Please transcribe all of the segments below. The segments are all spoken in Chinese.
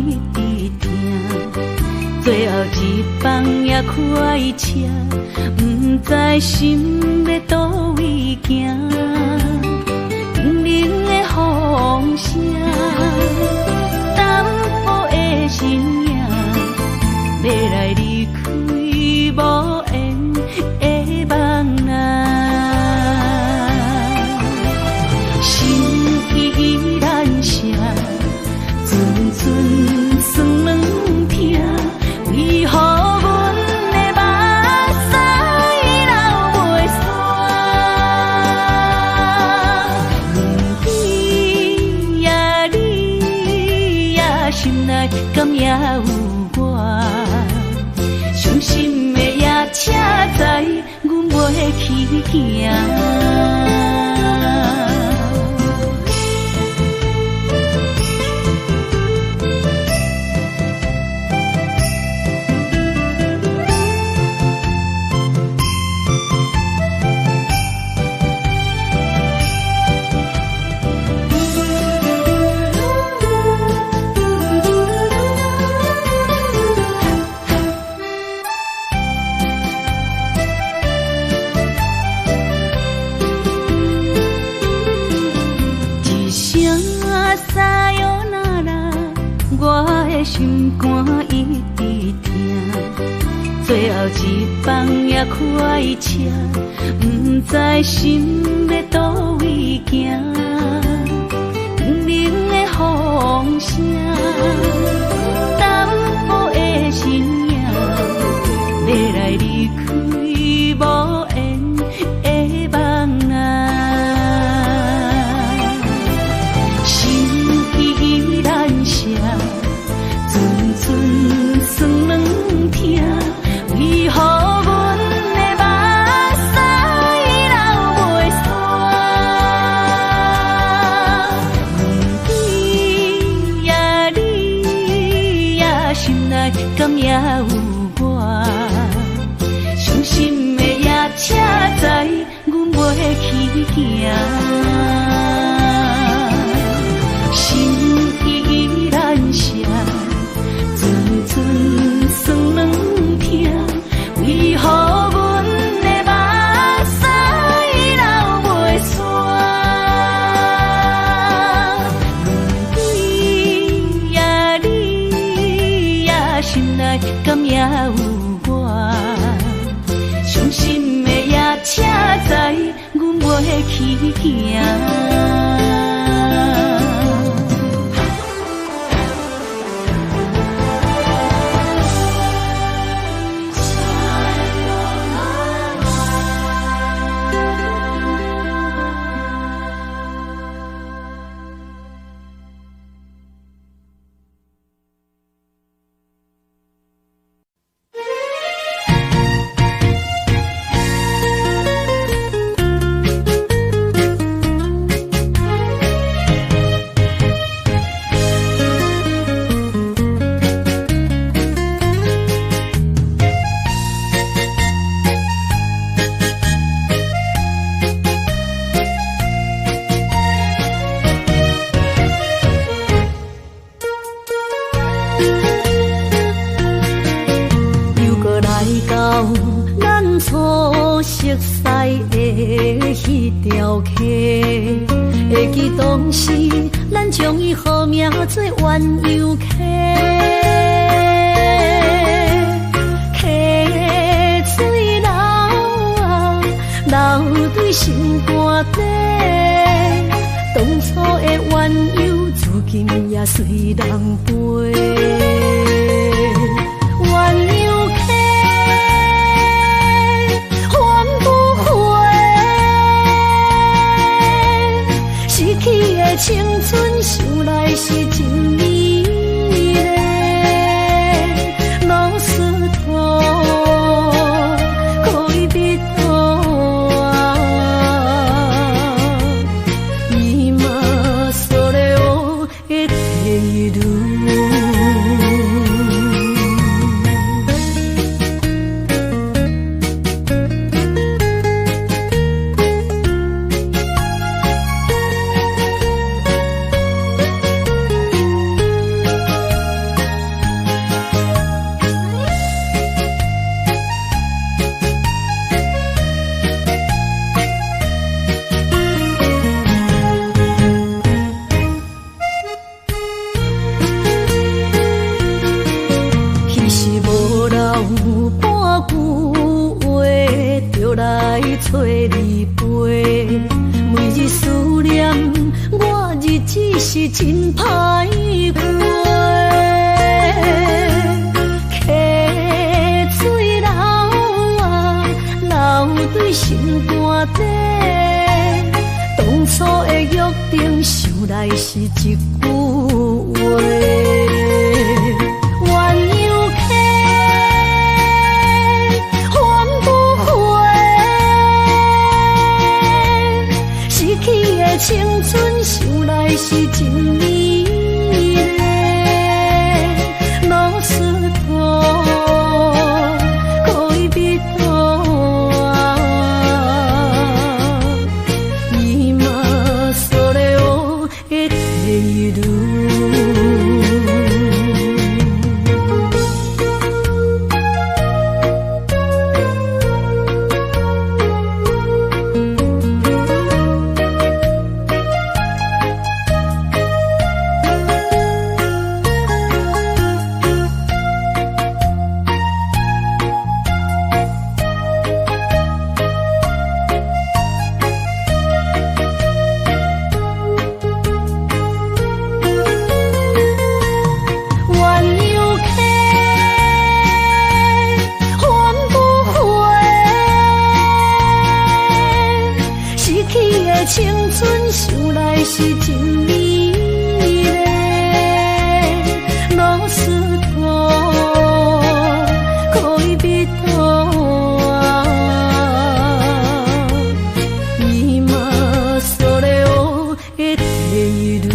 一直听，最后一放也开车，不知心要倒位行。冷冷的风声，淡薄的身影，要来离开无缘的梦啊。心依然舍，寸寸酸软痛，为何阮的目屎流袂煞？不知呀你呀心内敢也有我？伤心的夜车载，阮袂去行。心肝一直疼，最后一放也开车，不知心要倒位行。冷冷的风声，淡薄的身影，要来离开无缘的梦啊。心依然舍，寸酸软痛，为何阮的目屎流袂煞？不知呀你呀心内敢也有我？伤心的夜车载，阮袂去行。心依然舍，寸寸酸软痛，为何阮的目屎流袂煞？不知呀你呀心内敢也有我？伤心的夜车载，阮袂去行。会记当时，咱将伊号名做鸳鸯溪，溪水流啊，流对心肝底。当初的鸳鸯，如今也随人飞。鸳鸯溪。青春想来是真美丽，老师徒可以比多啊，伊嘛所了的地路。是思念，我日子是真歹过。溪水流啊，流对心肝底。当初的约定，想来是一句话。青春想来是真美丽，老师多恋人多，今それを得ている。青春想来是真美丽，老师多恋人多，今それを得ている。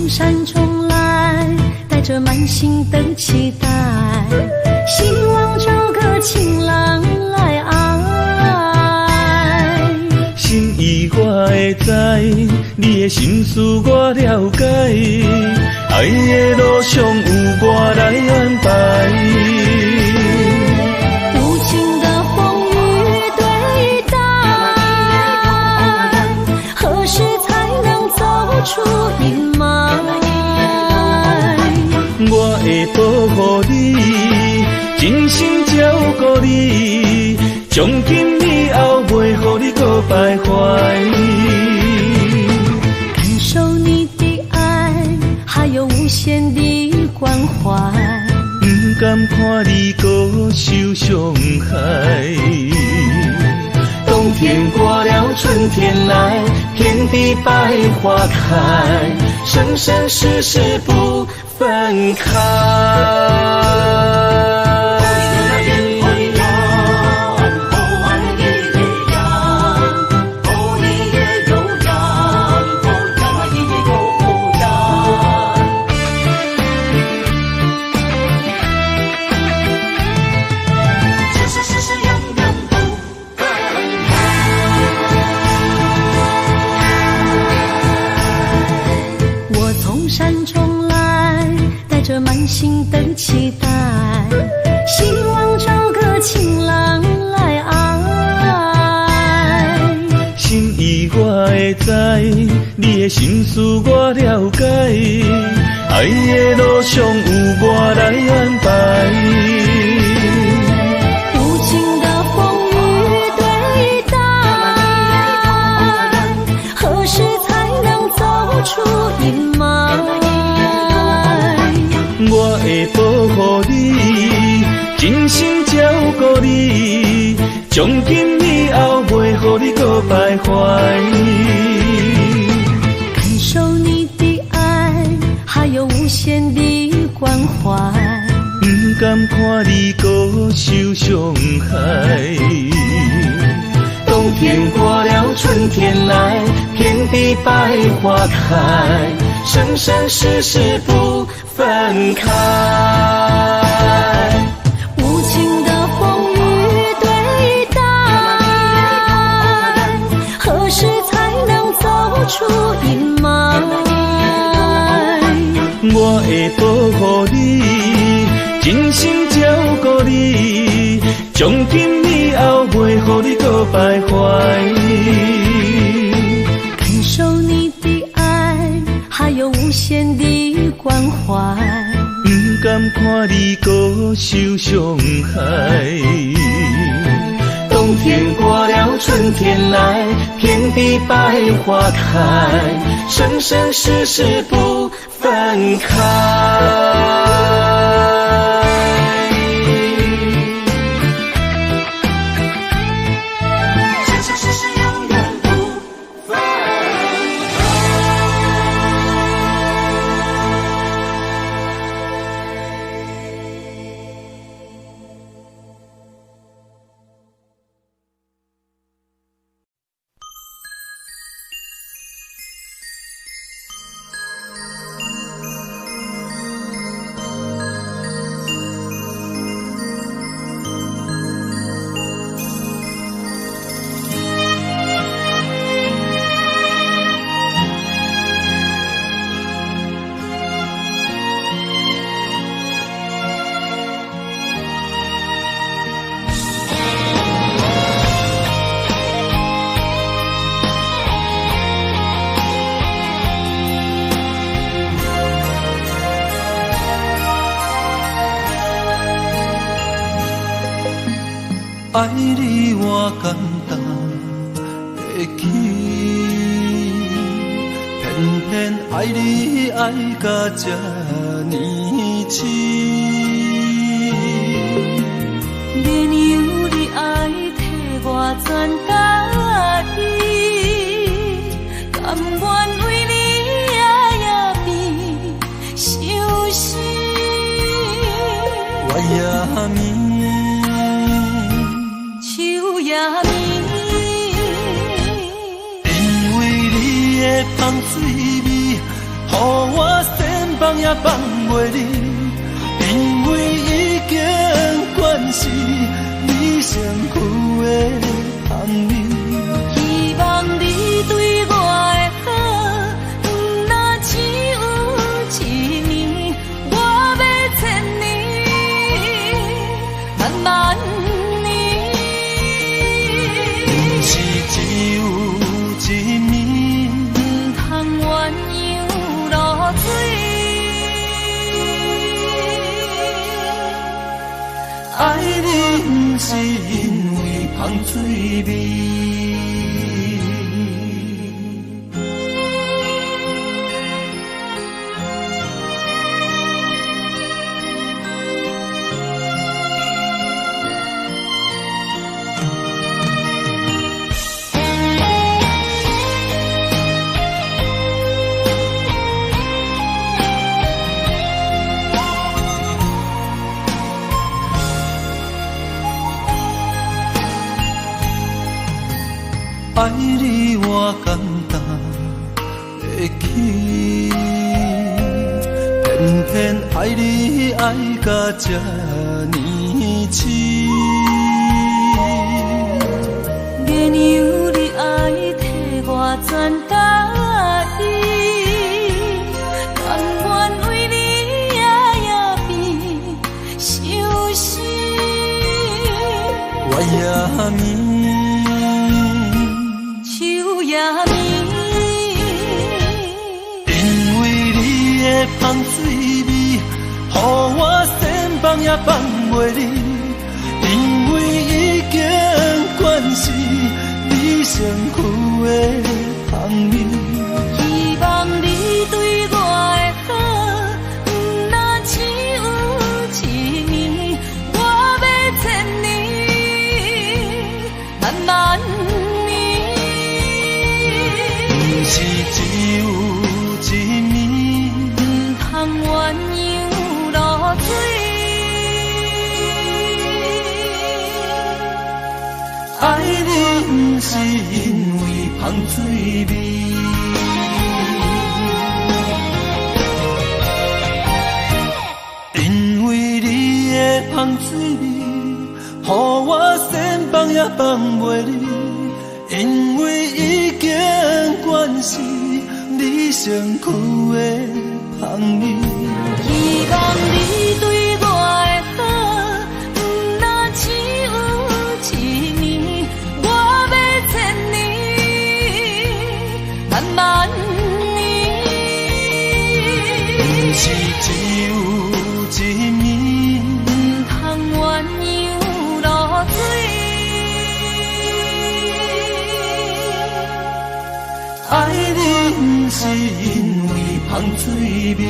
山中来，带着满心的期待，希望找个情郎来爱。心意我会知，你的心思我了解，爱的路上有我来安排。无情的风雨对待，何时才能走出阴霾？我会保护你，真心照顾你，从今以后袂予你搁徘徊。感受你的爱，还有无限的关怀，不敢看你搁受伤害。冬天过了，春天来，遍地百花开，生生世世不分开。山中来，带着满心的期待，希望找个情郎来爱。心意我会知，你的心思我了解，爱的路上有我来安排。无情的风雨对待，何时才能走出阴霾？保护你，真心照顾你，从今以后袂予你搁徘徊。感受你的爱，还有无限的关怀，不甘看你搁受伤害。冬天过了，春天来，遍地百花开，生生世世不分开。无情的风雨对待，何时才能走出阴霾？我会保护你，真心照顾你，从今以后袂予你搁徘徊。感受你的爱，还有无限的关怀，不甘看你搁受伤害。冬天过了，春天来，遍地百花开，生生世世不分开。爱你我简单会起，偏偏爱你爱到这呢痴。连由你爱替我全家己，甘愿为你夜变伤心。我也眠。因为你的香水味，予我身放也放袂离。因为已经惯是你身躯的香味。希望你对我的好，不那只有一年，我要千年，慢慢。只有一面，不通鸳鸯落水。爱你不是因为香水味。爱你我简单会起，偏偏爱你爱到这呢痴。连由你爱替我全家己，甘愿为你夜变伤心。我也眠。因为你的香水味，予我身放也放袂离。因为已经惯是你身躯的香味。希望你对我的好，不那只有水味。因为你的香水味，予我先放也放袂离。因为已经惯是你身躯的香味。希望你对我的好，不那只有一年，我要千年，万万年。不是只有一年，不通鸳鸯落水。爱你不是因为香水味。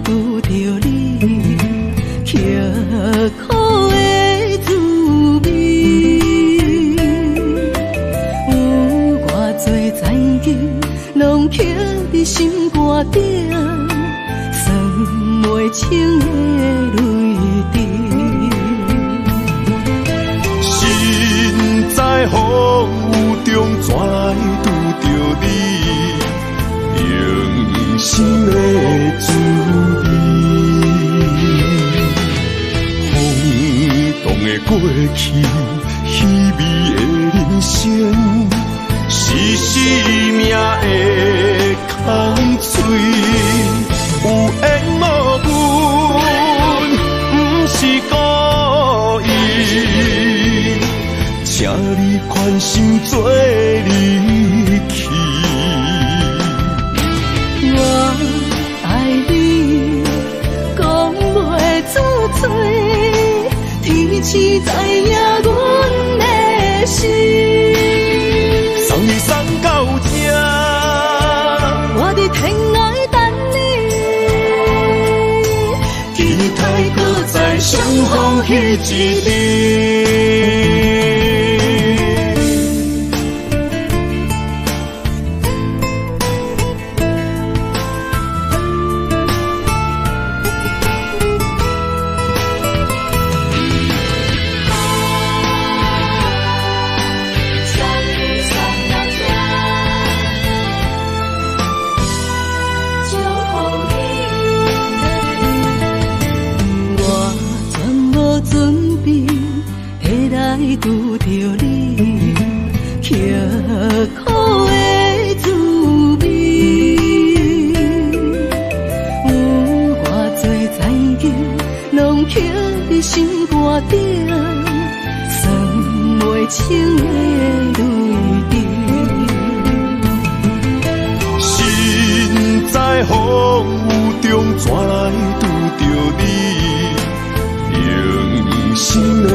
拄着你，刻苦的滋味，有偌多灾境，拢刻伫心肝顶，算袂清的泪滴。心在风雨中，怎会拄着你？用心的滋味，风动的过去，稀微的人生，是生命的空嘴，有缘无分，不是故意，请你宽心做离去。我爱你，讲袂出嘴，天赐知影阮的心。送你送到这，我伫天涯等你，期待搁再相逢彼一日。拄着你，刻苦的滋味，有偌多灾境，拢刻伫心肝顶，算袂清的泪滴。心在风雨中，怎来拄着你？用心的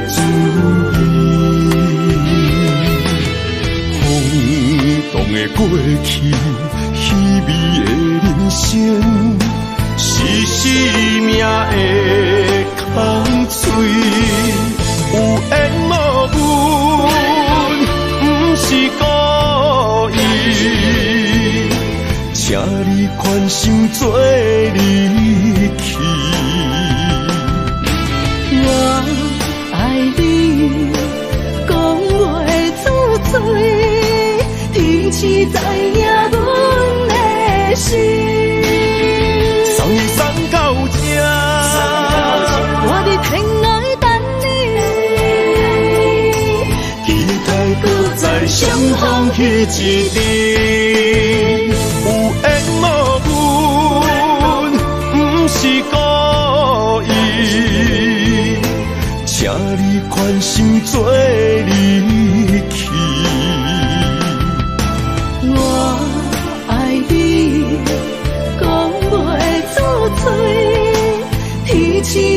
滋味，风动的过去，稀微的人生，是生命的空嘴，有缘无分，不是故意，请你宽心做离去。我爱你，讲袂出嘴，天赐知影阮的心。送你送到这，我伫天涯等你，期待搁再相逢彼一日。有缘无分，不是故意，请你宽心做离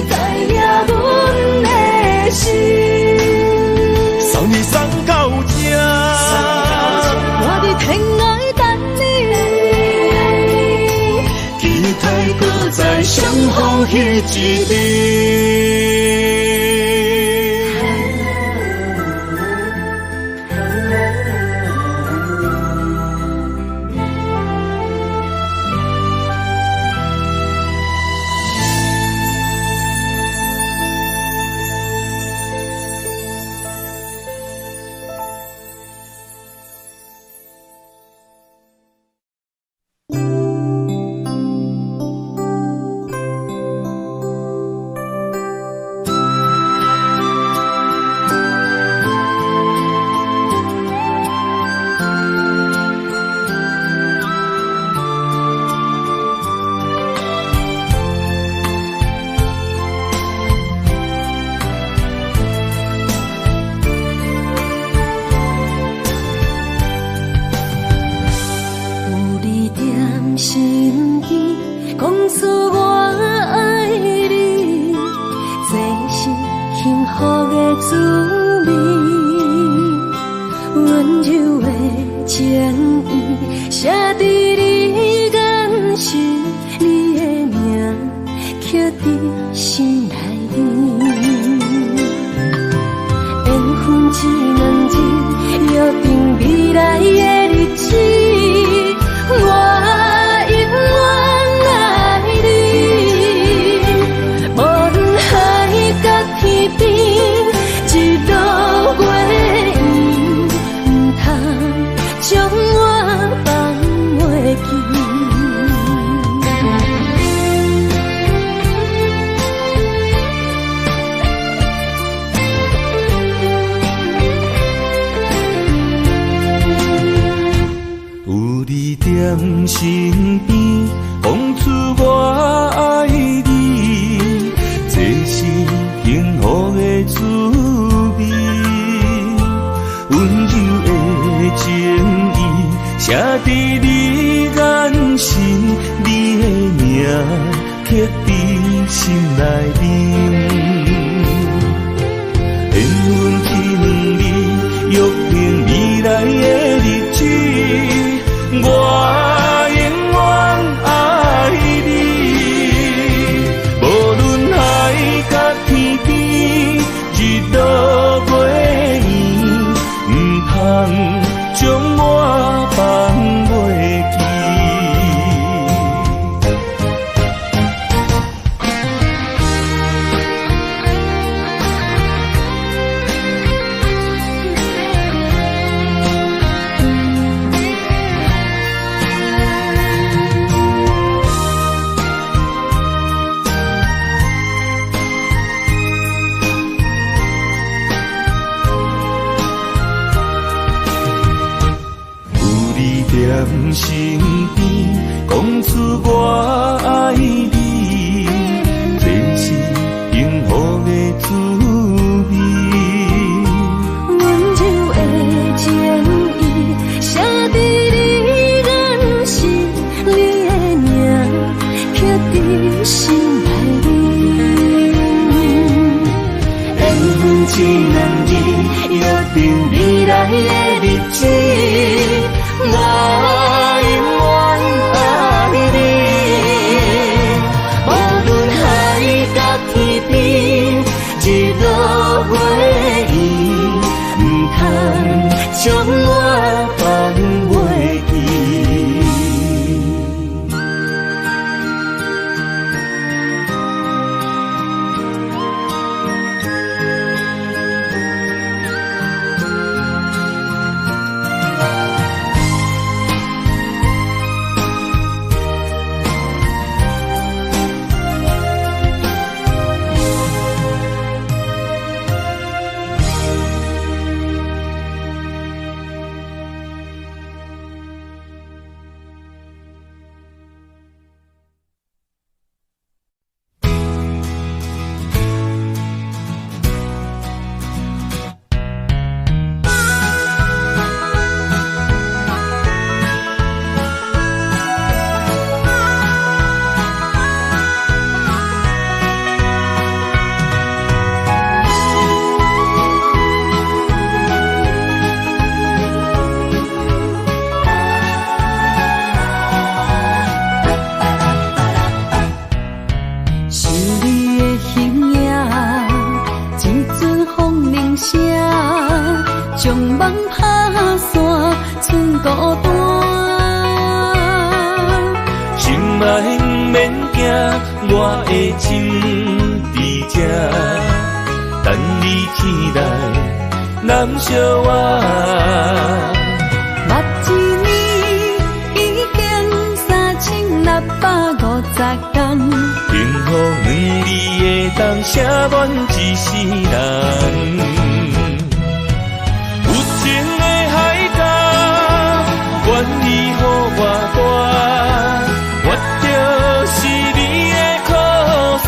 知影阮的心。送你送到这，我伫天涯等你，期待搁再相逢彼一日。身边讲出我爱你，这是幸福的滋味。温柔的情意写在你眼神，你的名刻在心内面。缘分一两日，约定未来的日子，我永远爱你。无论海角天边，日落月圆，不通将我放袂记。在身边，讲出我爱你，这是幸福的滋味。温柔的情意写在你眼神，你的名刻在心内面。缘分一两日，约定未来的日子。我永远爱你，无论海角天边，日落月圆，不通将我放袂记。我的心伫这，等你天来南小我。目一年已经3650天，幸福两字会当写满一世人。有情的海角，愿意予我跋，我就是你的靠山。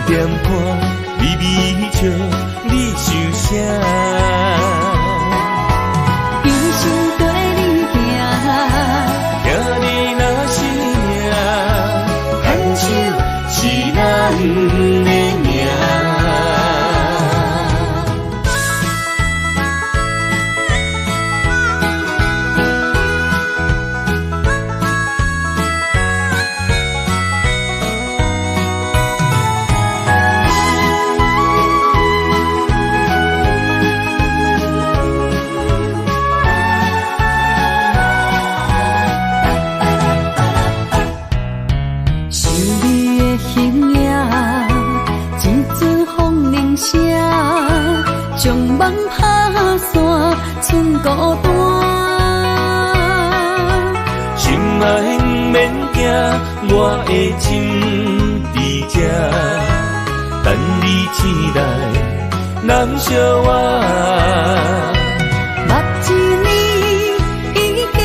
点看微微笑，你想啥？一生跟你行，行你若是命，牵手是咱的命。将梦拍散，剩孤单。心爱不免惊，我的心伫这，等你天来南小我。目一年已经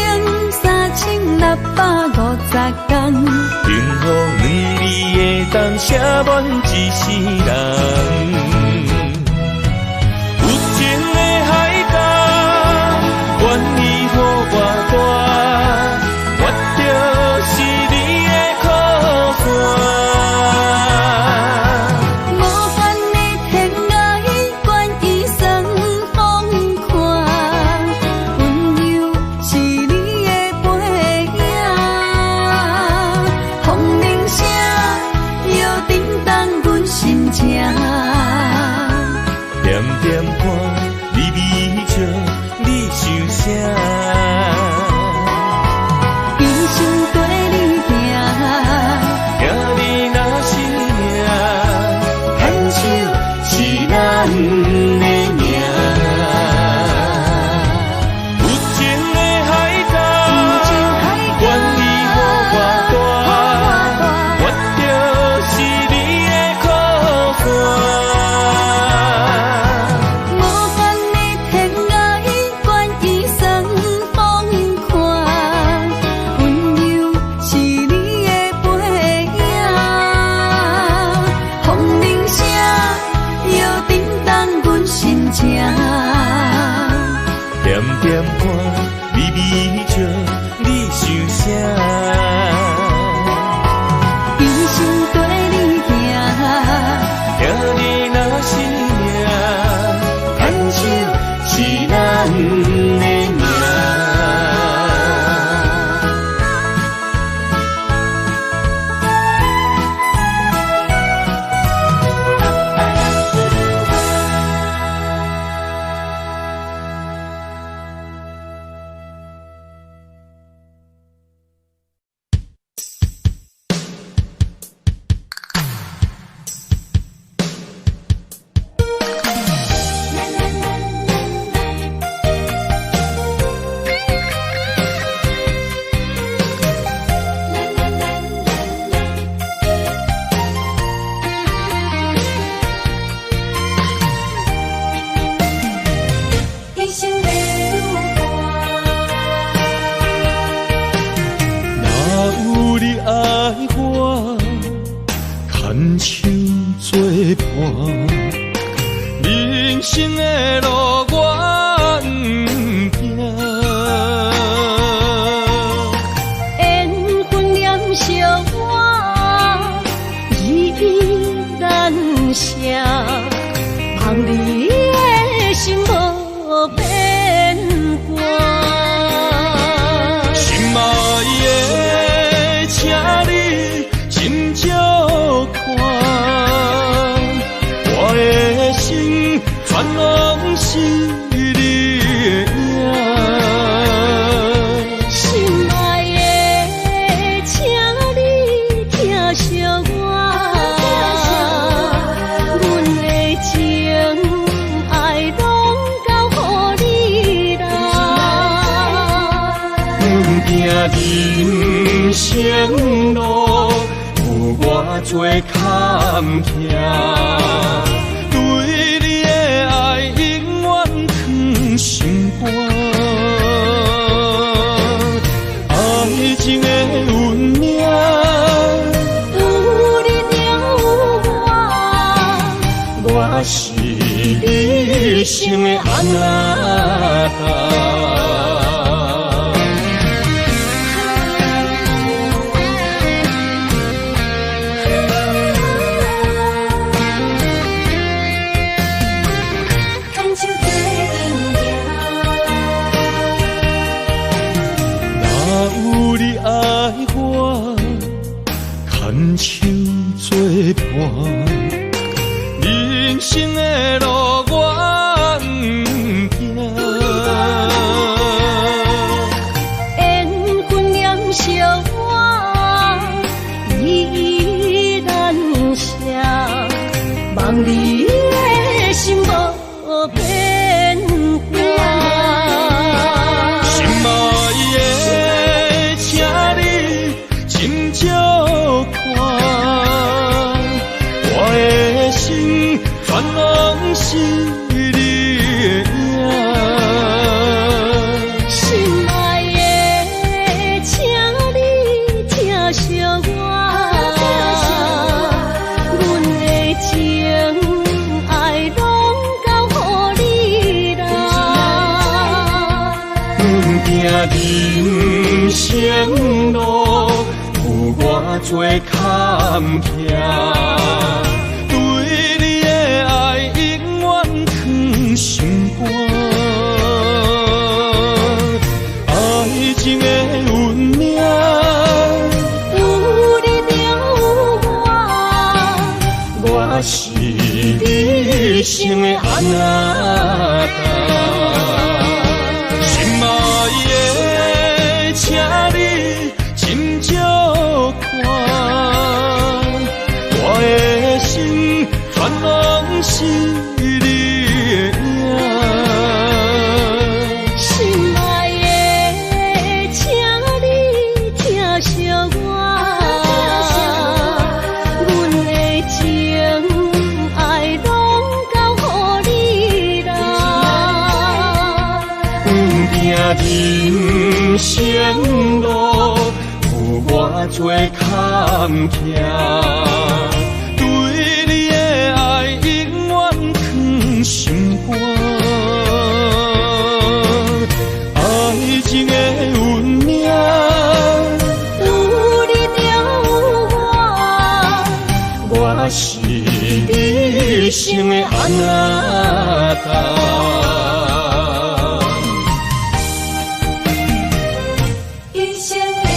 3650天，幸福两字会当写满一世人。点看微微笑，你想啥？一生跟你行，行你若是命，牵手是咱的命。有情的海角，愿意予我跋，我就是你的靠山。点看微微笑，你想啥？一生跟你行，行你若是命，牵手是咱的命。牵手作伴，人生的路我不行。缘分念相我依依难舍，望你的心无变卦。拢是你的影。心爱的，请你疼惜我，阮的情爱拢交予你啦。阮行人生路，有偌多坎坷，对你的爱永远藏心肝。爱情的运命，有你有我，我是你生的安娜。牵手作伴，人生的路我不行。缘分念相我，依然写，望你的心无变化。心爱的，请你斟酌看，我的心全拢是你的影。心爱的，请你疼惜我，阮的情爱拢交予你啦。阮行人生路，有偌多坎坷，对你的爱永远藏心肝。爱情的运命，有你有我，我是你生的安娜。心爱的，请你斟酌看，我的心全拢是你的影。心爱的，请你疼惜我，阮的情爱拢交予你啦。人生路，有偌多坎坷，对你的爱永远藏心肝。爱情的运命，有你有我，我是你生的安娜。一生的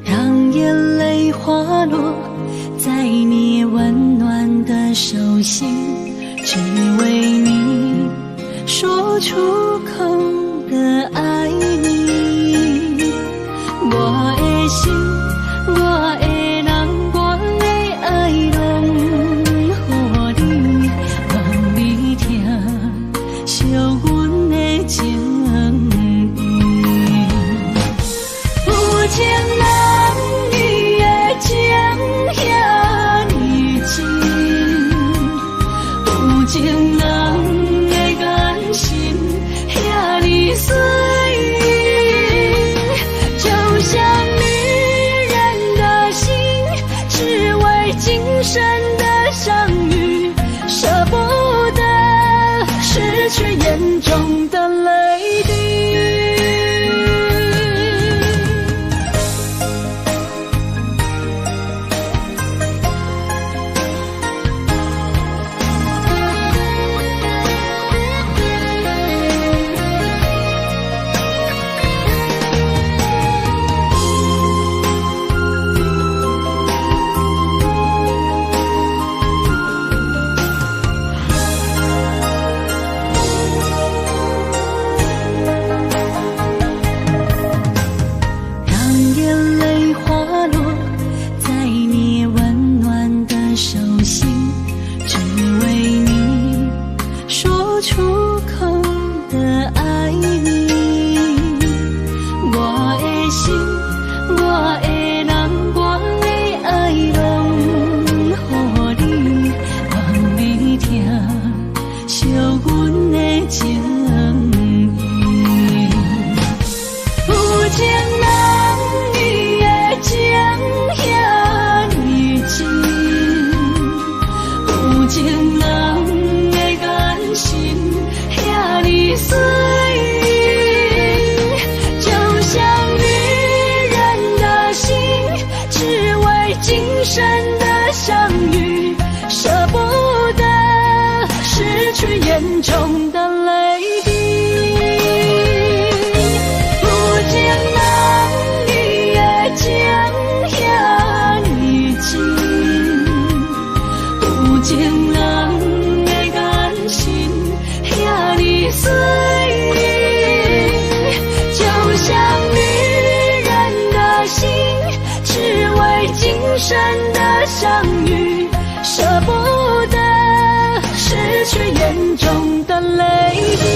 让眼泪滑落在你温暖的手心，只为你说出口的爱你。我的心，我的人，我的爱拢予你，望你疼惜阮的情意。有情人你的情遐尼深，情人的眼神遐尼水，就像女人的心，只为今生的相遇，舍不得失去眼中的泪滴。眼中的泪滴，有情人你的情遐尼真，有情人的眼神遐尼水，就像女人的心，只为今生的相遇，舍不得失去眼中的泪滴。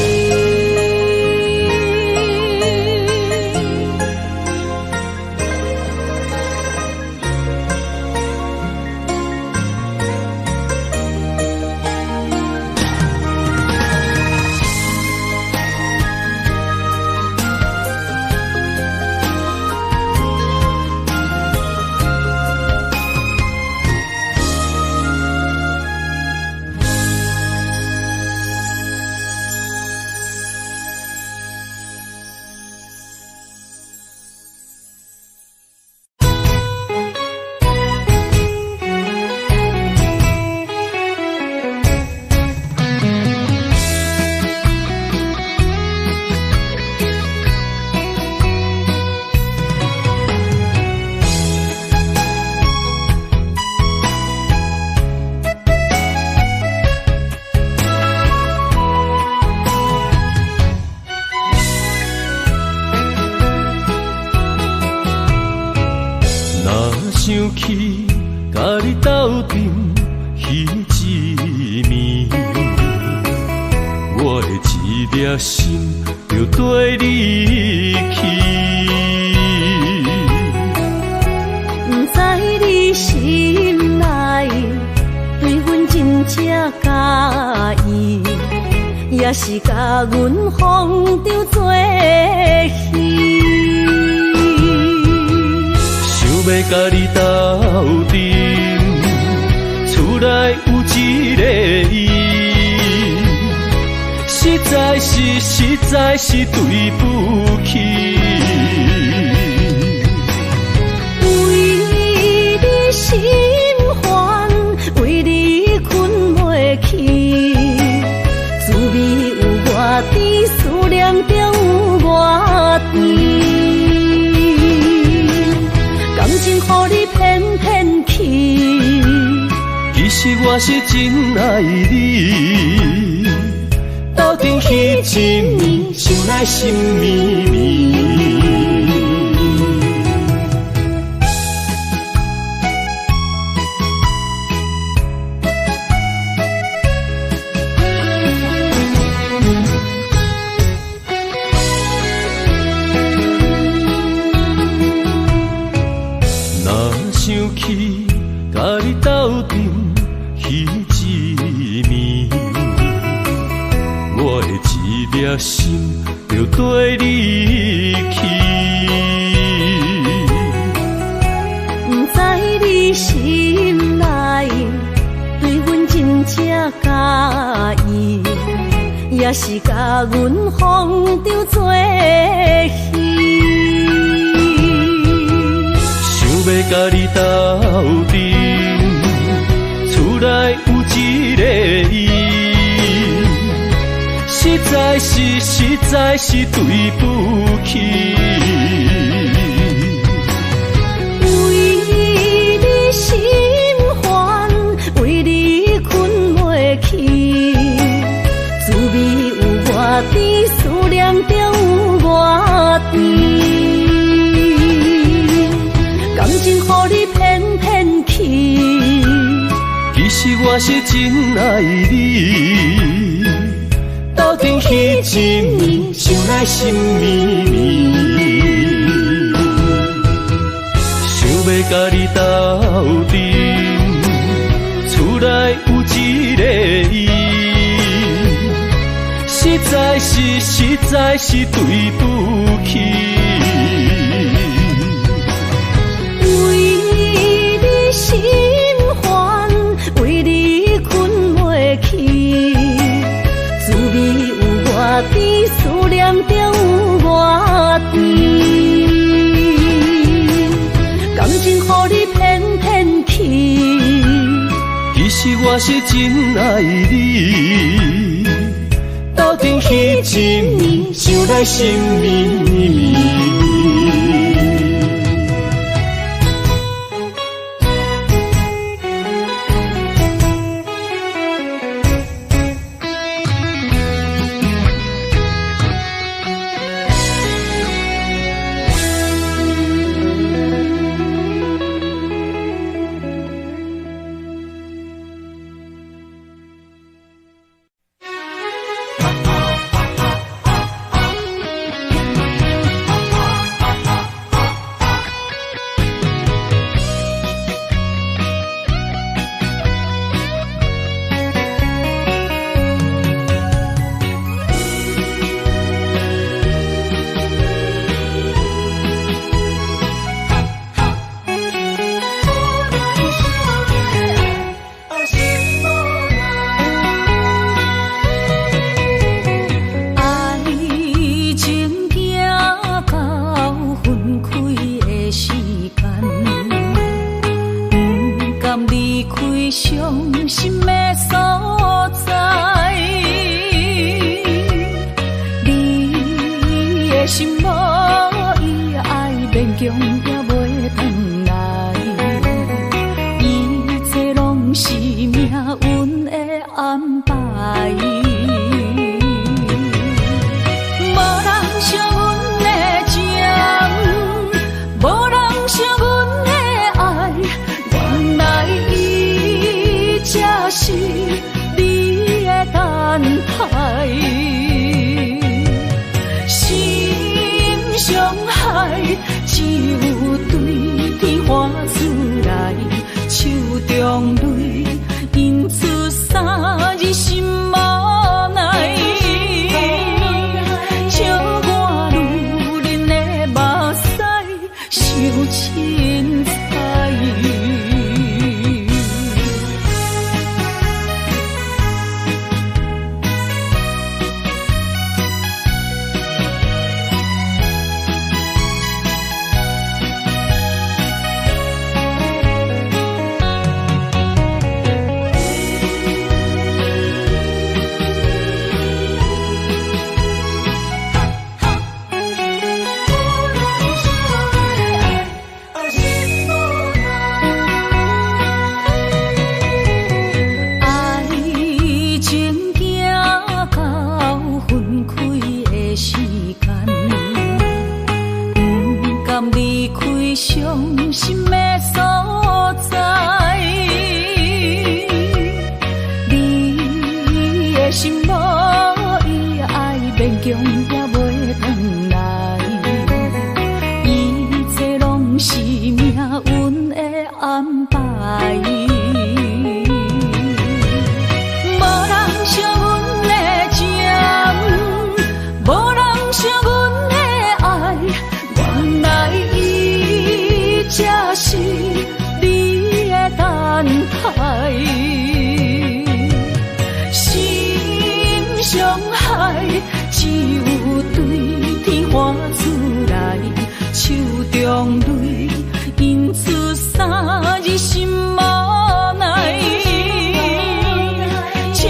想起甲你斗阵彼一暝，我的一粒心就跟你去。不知你心内对阮真正介意，也是甲阮放着做戏。要甲你斗阵，厝内有一个伊，实在是对不起。为你心烦，为你困袂去，滋味有外甜，思念就有外甜。感情予你骗骗去，其实我是真爱你，斗阵彼一暝，想来心绵绵。想起甲你斗阵彼一暝，也心就跟你去。不知你心内对阮真正介意，也是甲阮放着做戏。想要甲你斗阵，厝内有一个伊，实在是对不起。为你心烦，为你困袂去，滋味有偌甜，思念就有偌甜。感情予你骗骗去，其实我是真爱你，斗阵彼一暝，想来心绵绵。想要甲你斗阵，厝内有一个伊，实在是对不起。心烦，为你困袂去，滋味有偌甜，思念就有偌甜。感情予你骗骗去，其实我是真爱你，斗阵彼一暝，想来心绵绵。海，只有对天花出来，手中泪印出三字心无奈。笑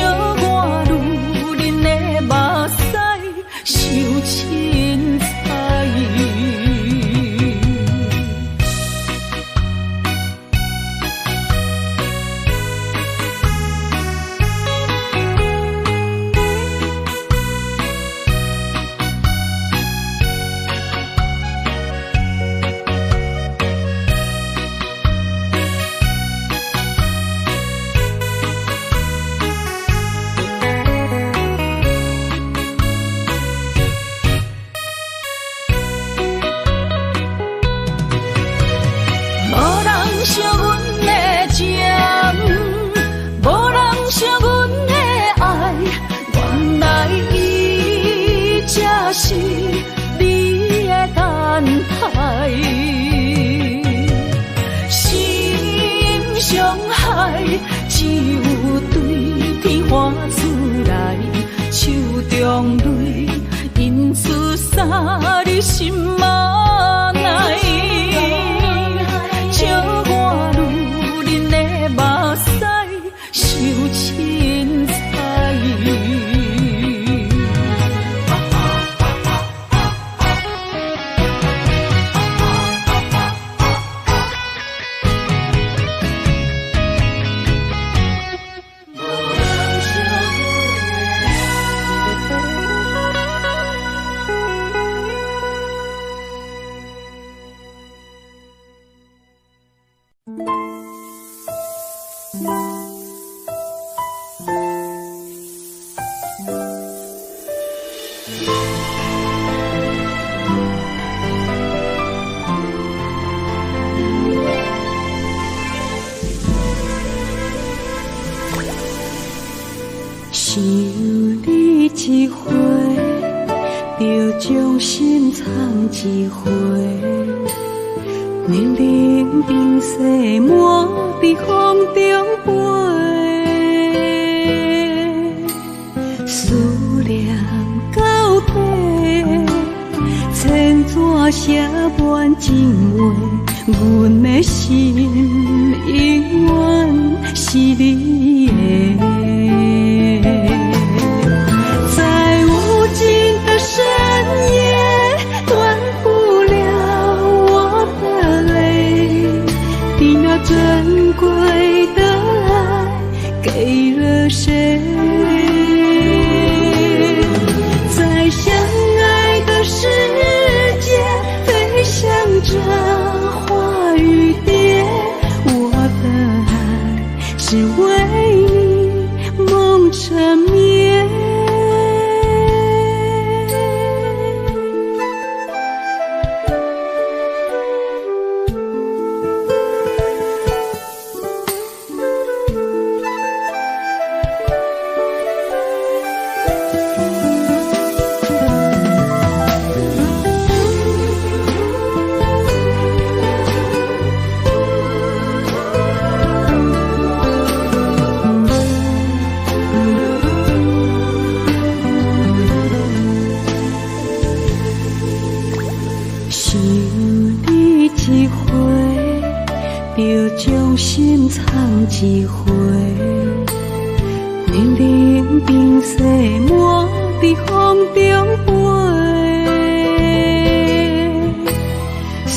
我女人的目屎受凊彩。是你的等待，心上海，只有对天花出来，手中泪印出三字心无奈。笑我女人的目屎受凊彩。想你一回，就将心藏一回。冷冷冰雪满在风中飞，思念到底，千纸写满情话。阮的心永远是你的。在无尽的深夜，断不了我的泪。你那珍贵的爱给了谁？在相爱的世界，飞翔着花与蝶。我的爱是为你梦缠绵。想你一回，就将心藏一回。冷冷冰雪满在风中飞，思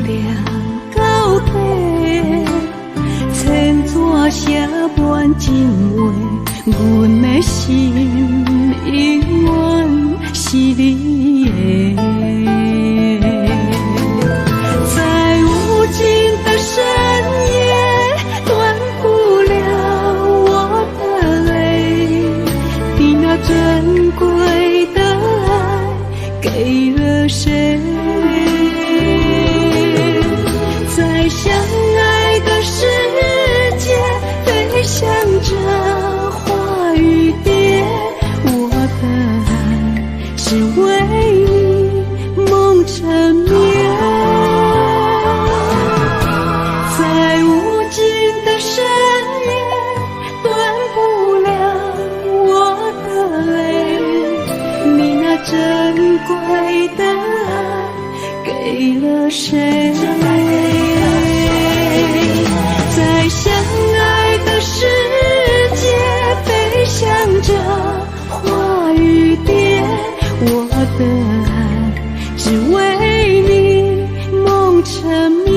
念到底，千纸写满情话。阮的心永远是你的。深夜断不了我的泪，你那珍贵的爱给了谁？在相爱的世界，飞翔着花与蝶。我的爱是为你梦缠绵。珍贵的爱给了谁？在相爱的世界飞翔着花与蝶，我的爱只为你梦缠绵。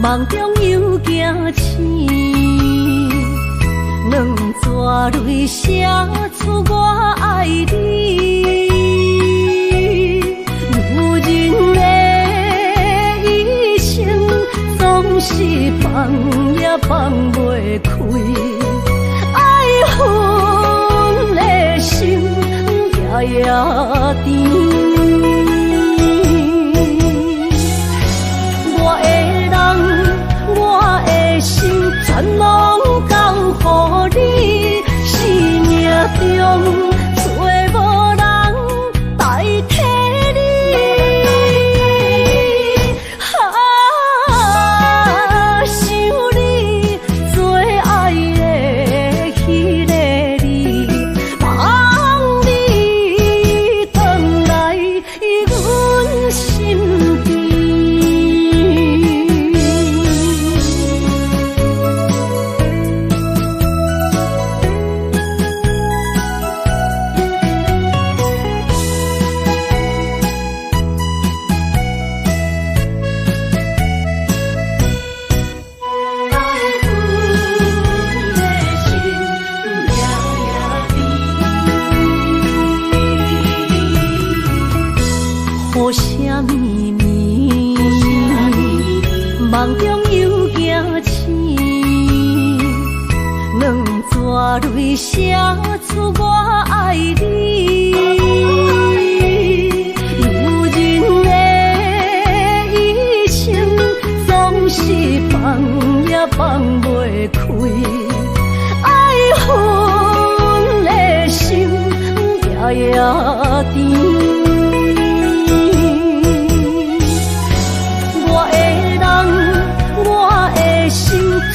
梦中又惊醒，两纸泪写出我爱你。女人的一生总是放也放袂开，爱恨的心夜夜甜。全拢交予你，生命中找无人代替你。想你最爱的迄个你，望你回来阮心间。雨声绵绵，梦中又惊醒，两纸泪写出我爱你。女人的一生总是放也放袂开，爱恨的心夜夜甜。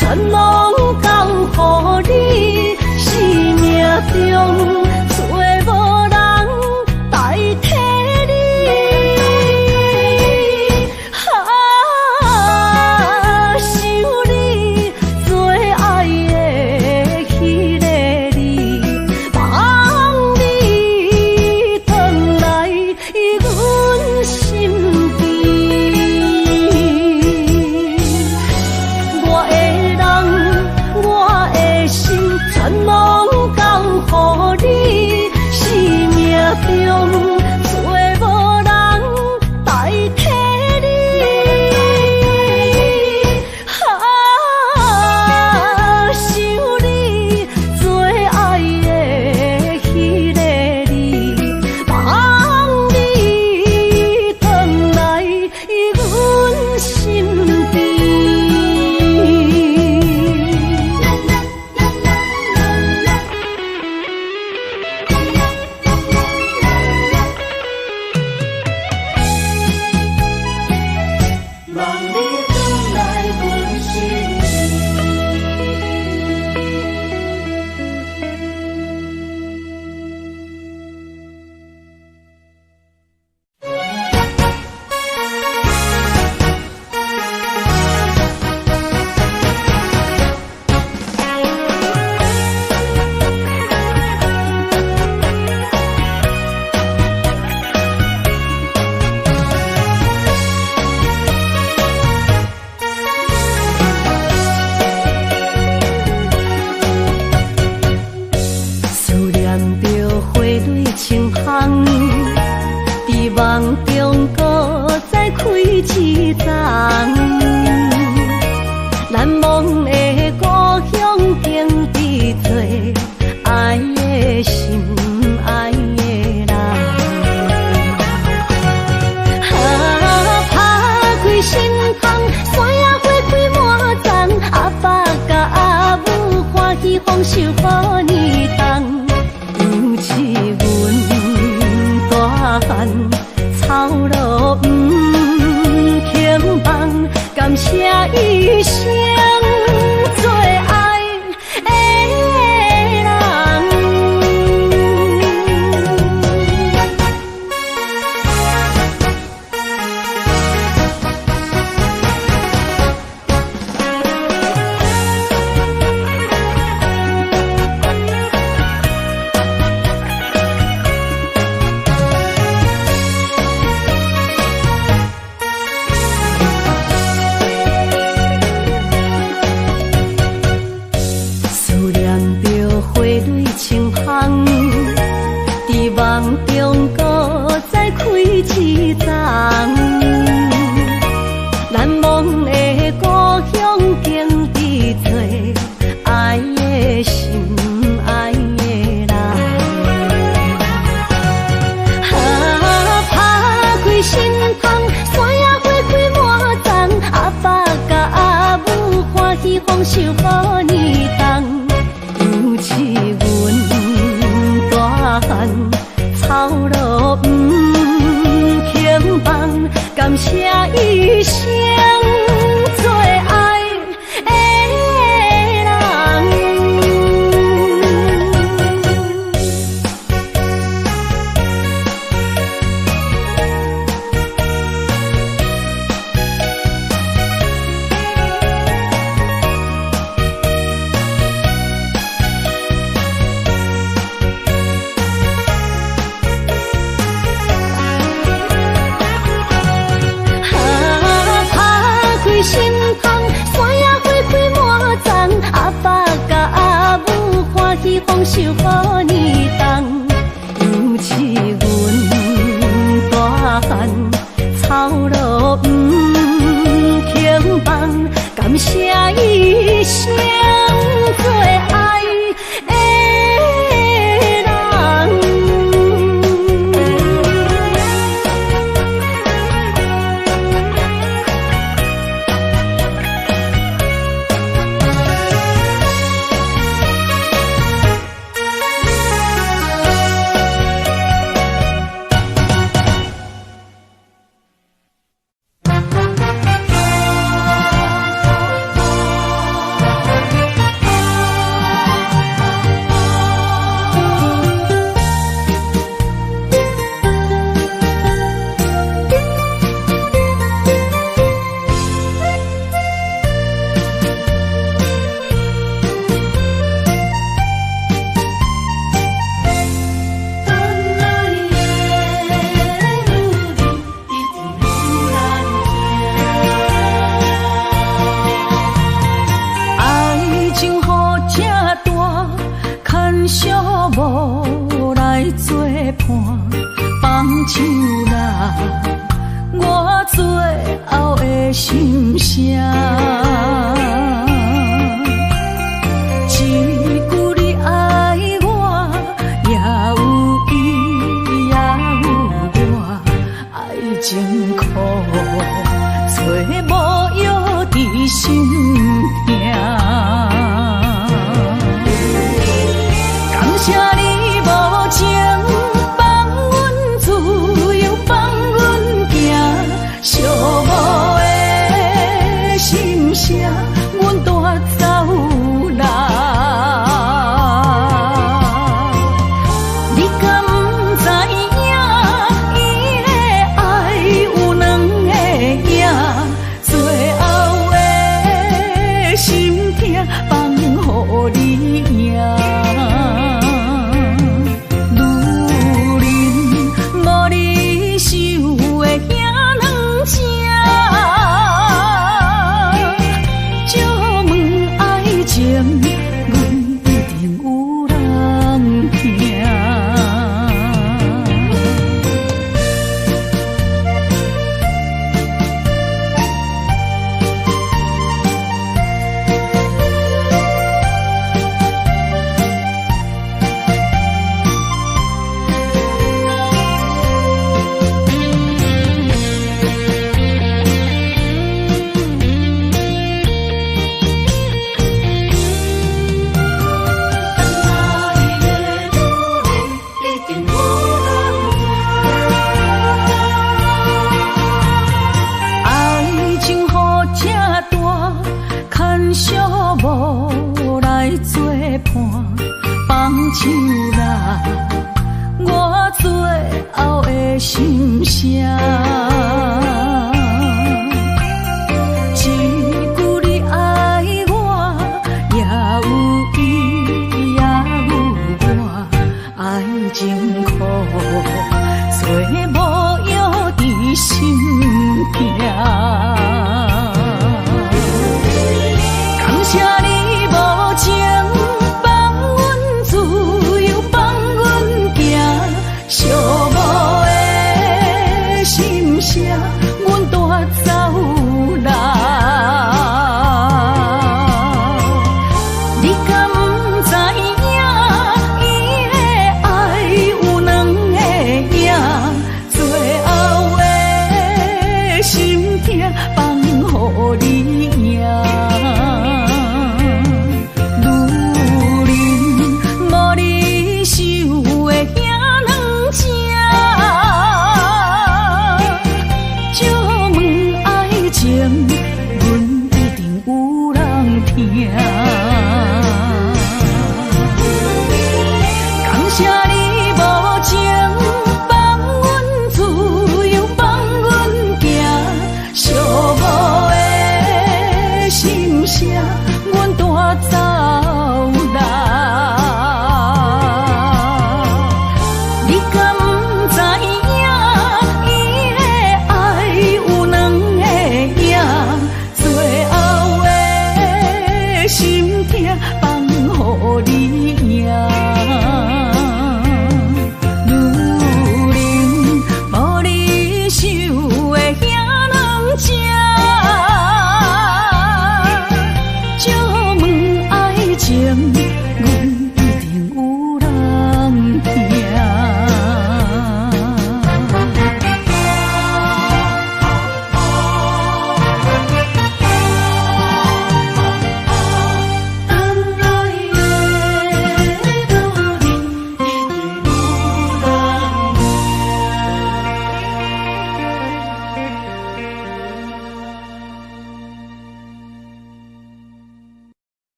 全拢交予你，生命中找无人代替你。想你最爱的迄个你，望你回来阮心间。我藏，难忘的故乡经历多爱的心爱的人。心痛，山野花开满丛，阿爸甲阿母欢喜丰收好年冬，有一阮大汉操劳不轻放，感谢一生最爱的人。梦中搁再开一丛，难忘的故乡经历多爱的心爱的人。拍开心窗，山野花开满丛，阿爸甲阿母欢喜丰收好年冬，有一阮大汉操劳不轻放，感谢一生最爱的人。心痛，山野花开满丛，阿爸甲阿母欢喜丰收好年冬，有一阮大汉操劳不轻放，感谢一生最爱的人。无来作伴，放手啦，我最后的心声。一句你爱我，也有伊，也有我，爱情苦，找无药伫心痛。感谢你无情放阮自由，放阮行，寂寞的心声，唱啦，我最后的心声。一句你爱我，也有伊，也有我，爱情苦，做无药伫心痛。感谢你无情放阮自由，放阮行，寂寞的心声，阮带走啦。你敢不知影，伊的爱有两个影，最后的心痛放予你赢。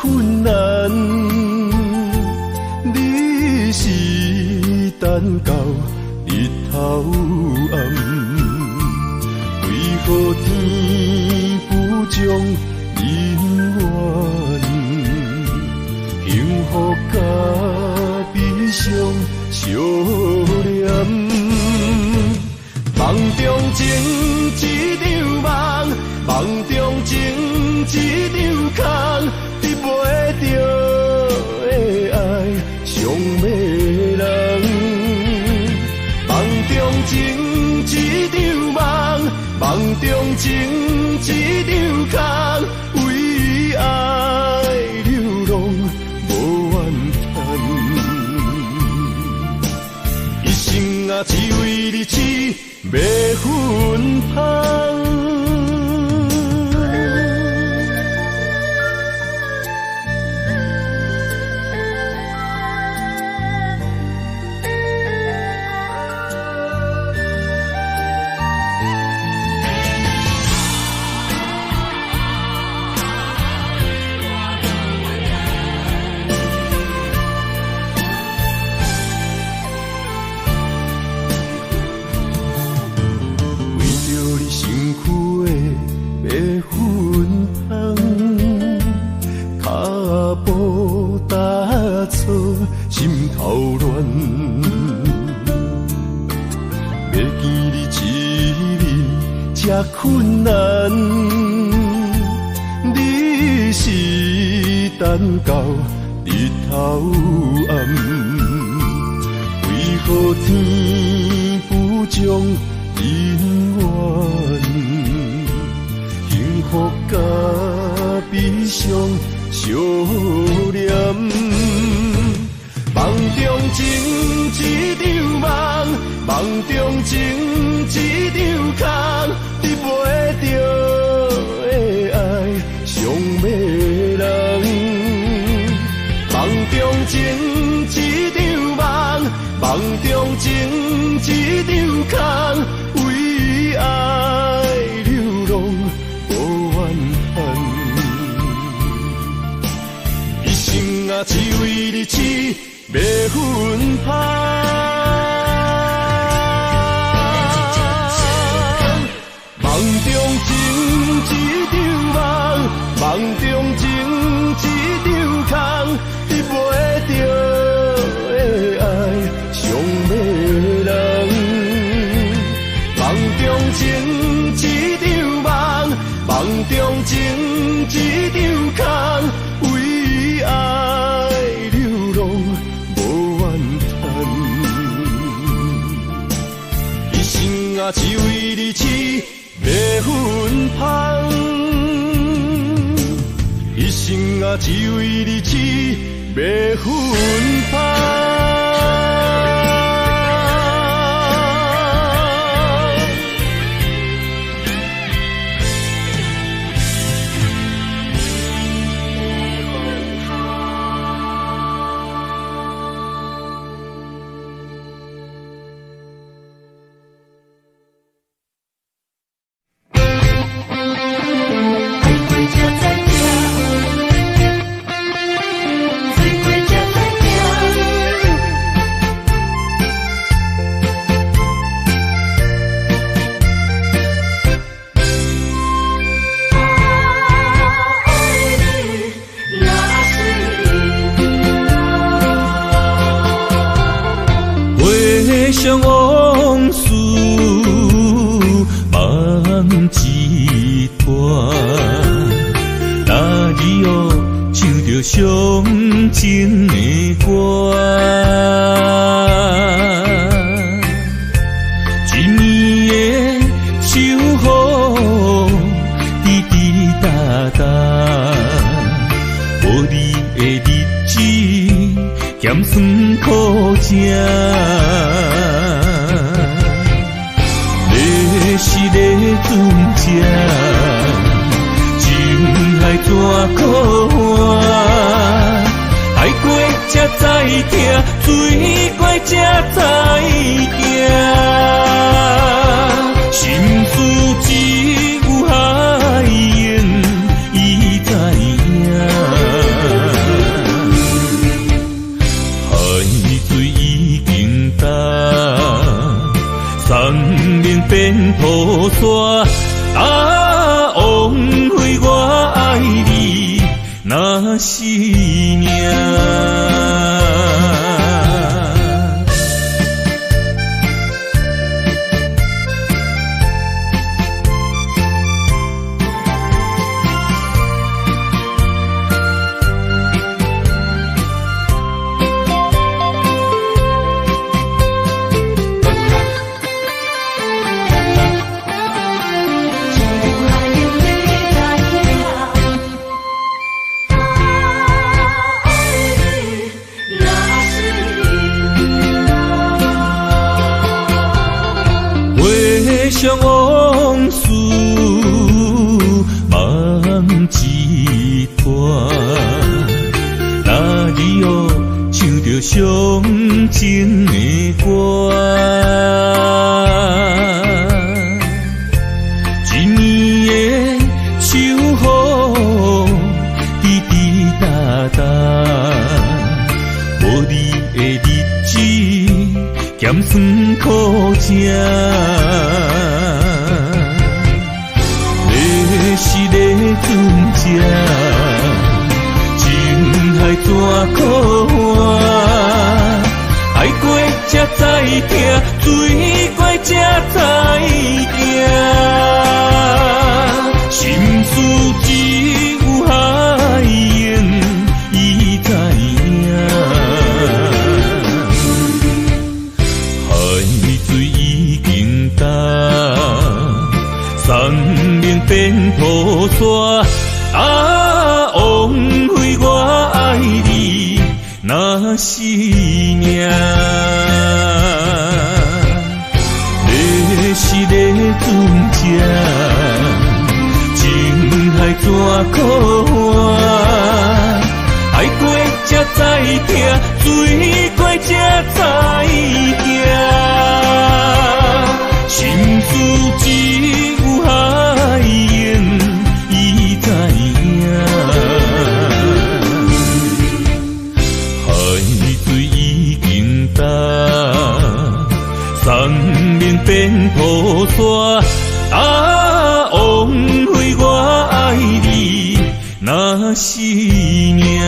困难，你是等到日头暗，为何天不将人怨？幸福甲悲伤相连，梦中情一场梦，梦中情一场空。袂着的爱，上迷人。梦中情一场梦，梦中情一场空，为爱流浪无怨叹。一生啊，只为你痴，要芬芳。这困难，你是等到日头暗，为何天不将人怨？幸福甲悲伤相连，梦中情一场梦，梦中情一场空，你袂着的爱上迷人。梦中情一场梦，梦中情一场空，为爱流浪无怨恨。一生啊，只为你痴迷魂香。梦中情一场梦，梦中情一场空，你袂着的爱上迷人。梦中情一场梦，梦中情一场空，为爱流浪无怨恨。一生啊，只为你痴迷魂香。一生啊，只为你痴迷魂香。想往事梦一段，那日哦唱着伤情的歌，一年的秋雨滴滴答答，无你的日子咸酸苦涩。是个船只，情海怎可换？海过才知疼，水过才知惊。心事只有海燕伊知影，海水已经干。山面变土沙，枉费我爱你那是命。想往事梦一段，那日哦唱着伤情的歌，一年的秋雨滴滴答答，无你的日子咸酸苦涩。是个船只，情海怎可换？海过才知疼，水过才知惊。若是命。要是咧船只，情海怎可换？爱过才知疼，醉过才知惊。心事只有海涌，伊知影。海水已经干，山面变土沙。枉费我爱你，若是命。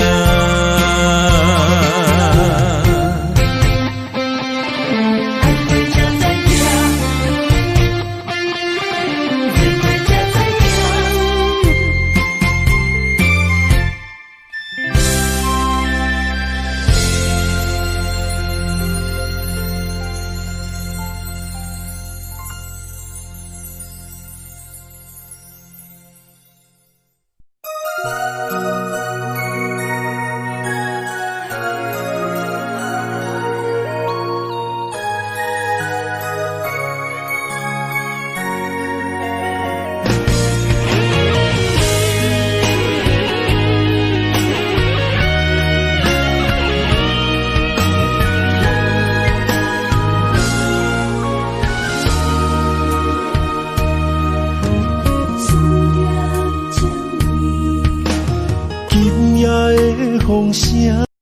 风声。